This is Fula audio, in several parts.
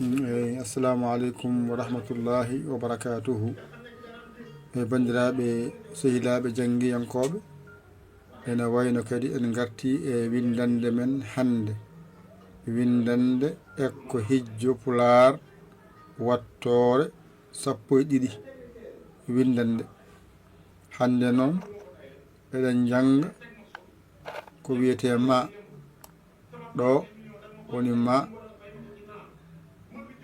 assalamu aleykum wa rahmatullahi wa barakatuhu bandiraɓe sehilaɓe jangguiyankoɓe ene wayno kadi en garti e windande men hande windande ekko hijjo pular wattore 12 windande hande noon eɗen janga ko wiyete ma ɗo woni ma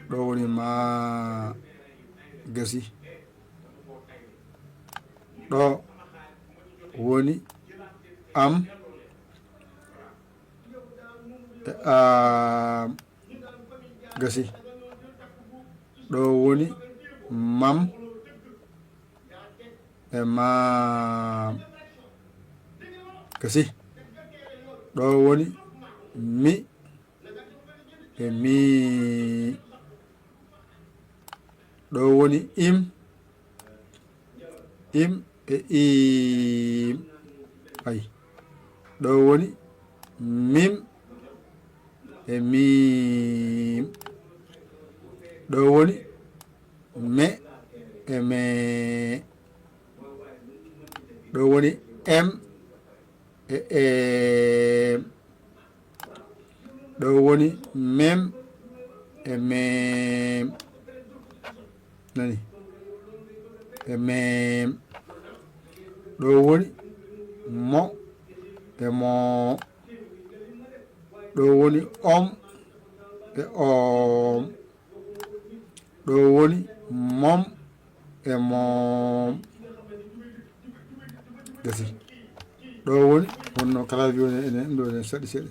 ɗo woni ma gasi ɗo woni am e gasi ɗo woni mam e mam gasi ɗo woni mi e mi ɗo woni im e im ay ɗo woni mim e mim ɗo woni me e me ɗo woni em e em ɗo woni mem e mem nani e mem ɗo woni mo e mo ɗo woni om e om ɗo woni mom e mom gasi ɗo woni wonno kala woni enen ɗo ene saɗi seɗe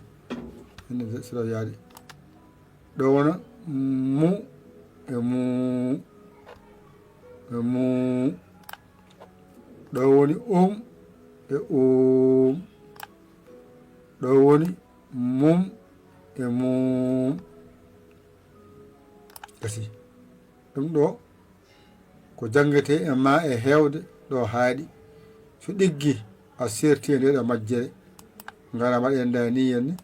ene saɗa yaade ɗo wona mu e mu e mu ɗo woni e ɗo woni mum e mum gasi ɗum ɗo ko jangete e ma e hewde ɗo haaɗi so ɗiggi a serti e ndeɗo majjere ngara mbaɗen dani henne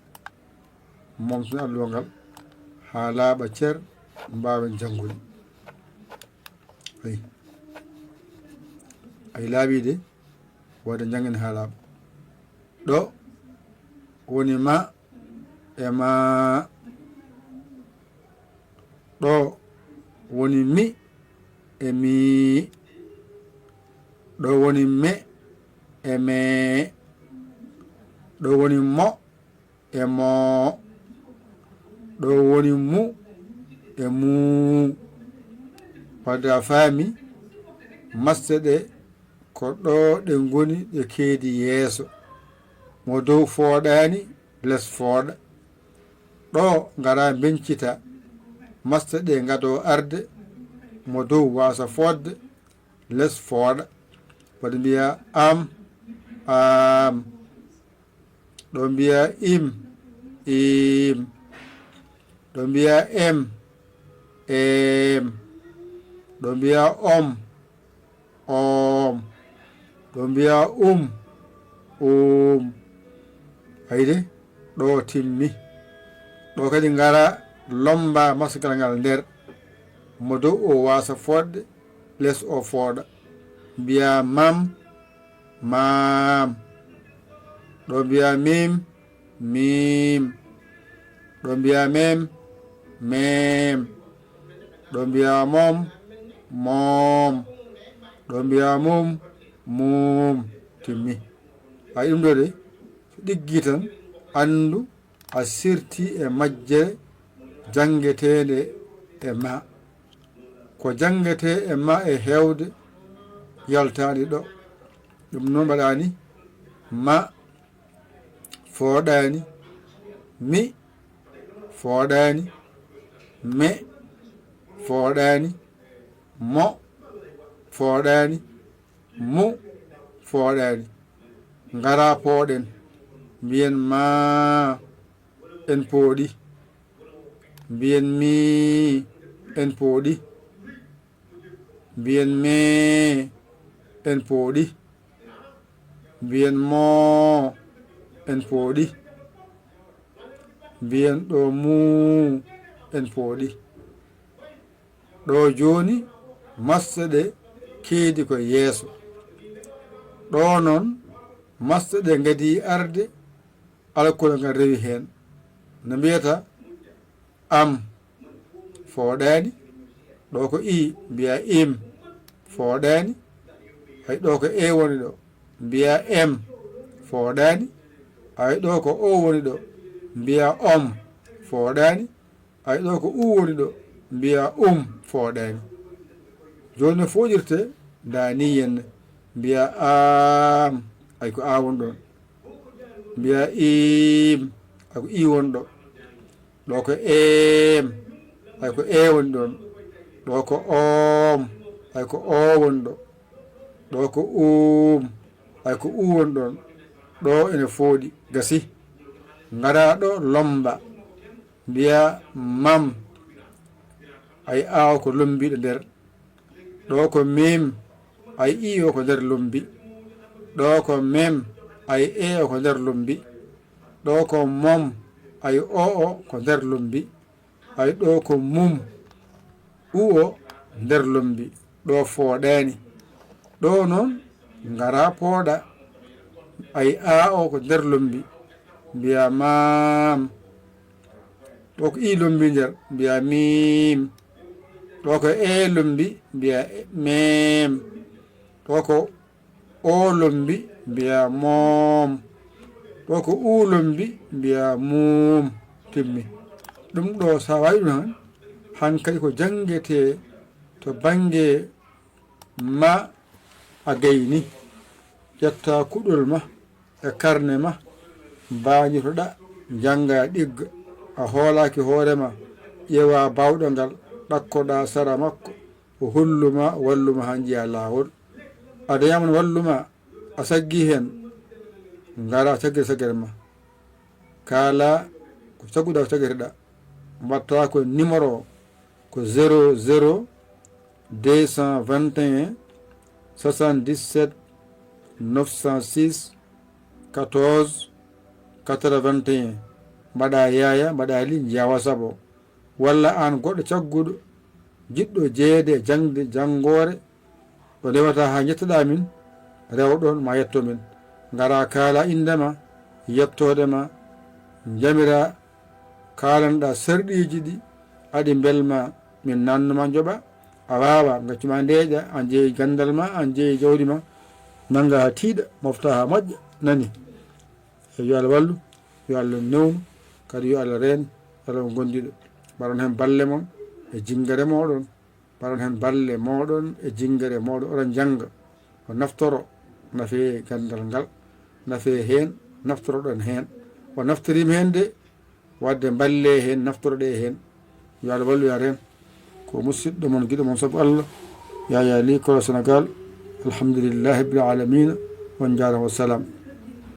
momtone alluwa ngal ha laaɓa cer mbawen janngude ay laaɓi de wadde janggen ha laaɓa ɗo woni ma e ma ɗo woni mi e mi ɗo woni me e me ɗo woni mo e mo ɗo woni mu e mu wadde a faami masde ɗe ko ɗo ɗe goni ɗe keedi yeeso mo dow fooɗani less fooɗa ɗo gara bencita masde ɗe gado arde mo dow wasa fodde less fooɗa wadde mbiya am ɗo mbiya im ɗo mbiya em ɗo mbiya om ɗo mbiya hayde ɗo timmi ɗo kadi ngara lomba masgal ngal nder mo dow o wasa fodde less o fooɗa mbiya mam ɗo mbiya mim ɗo mbiya mem ɗo mbiya mom ɗo mbiya mum timmi hay ɗum ɗo de so ɗiggi tan andu a sirti e majjere jangetede e ma ko jangete e ma e hewde yaltani ɗo ɗum noon mbaɗani ma fooɗani mi fooɗani me fooɗani mo fooɗani mu fooɗani ngara pooɗen mbiyen ma en pooɗi mbiyen mi en pooɗi mbiyen me en pooɗi mbiyen mo en pooɗi mbiyen ɗo mu en pooɗi ɗo joni masɗe ɗe keedi ko yeeso ɗo noon masɗe ɗe gadi arde alkol ngal rewi hen no mbiyata am fooɗani ɗo ko i mbiya im fooɗani hay ɗo ko e woni ɗo mbiya em fooɗani hay ɗo ko o woni ɗo mbiya om fooɗani hay ɗo ko u woni ɗo mbiya fooɗani joni no foƴirte dani henne mbiya am hay ko a woni ɗon mbiya im hay ko i woni ɗo ɗo ko em hay ko e woni ɗon ɗo ko om hay ko o woni ɗo ɗo ko hay ko u woni ɗon ɗo ene fooɗi gasi ngara ɗo lomba mbiya mam ay aw ko lombiɗo nder ɗo ko mim ay i o ko nder lombi ɗo ko mem ay e o ko nder lombi ɗo ko mom ay o ko nder lombi ay ɗo ko mum u o nder lombi ɗo fooɗani ɗo noon ngara pooɗa ay a o ko nder lombi mbiya mam ɗo ko i lombi nder mbiya mim ɗo ko e lombi mbiya mem ɗo ko o lombi mbiya mom ɗo ko u lombi mbiya mum timmi ɗum ɗo sa wawi ɗum han hankadi ko jangete to bange ma a gayni ƴetta kuɗol ma e karne ma mbañitoɗa janga ɗigga a hoolaki hoorema ƴeewa bawɗo ngal ɗakkoɗa sara makko o holluma walluma ha jiiya lawol aɗa yaman walluma a saggi hen ngara saggere saggere ma kala ko sagguɗa ko saggeteɗa mbatta ko numéro ko 00 221 77 906 14 81 mbaɗa yaya mbaɗa li jawa sabo walla an goɗɗo cagguɗo jiɗɗo jeeyede jangde janggore ɗo rewata ha jettoɗa min rewɗon ma yetto min ngara kaala indema yettodema jamira kalanɗa sarɗiji ɗi aɗi belma min nannuma joɓa a wawa gaccuma ndeeƴa a jeeyi gandal ma a jeeyi jawdi ma nanga ha tiiɗa mofta ha moƴƴa nani yo Allah wallu yo Allah newnu kadi yo Allah reen Allah gondiɗo mbaɗon hen balle mon e jingare moɗon mbaɗon hen balle moɗon e jingare moɗon oɗon janga o naftoro nafe gandal ngal nafe hen naftoroɗon hen o naftorima hen de wadde balle hen naftoroɗe hen yo Allah wallu ya reen ko musidɗo mon guiɗo mon saabu Allah yaya li kolo Sénégal alhamdulillahi rabbil alamina on jarama wassalam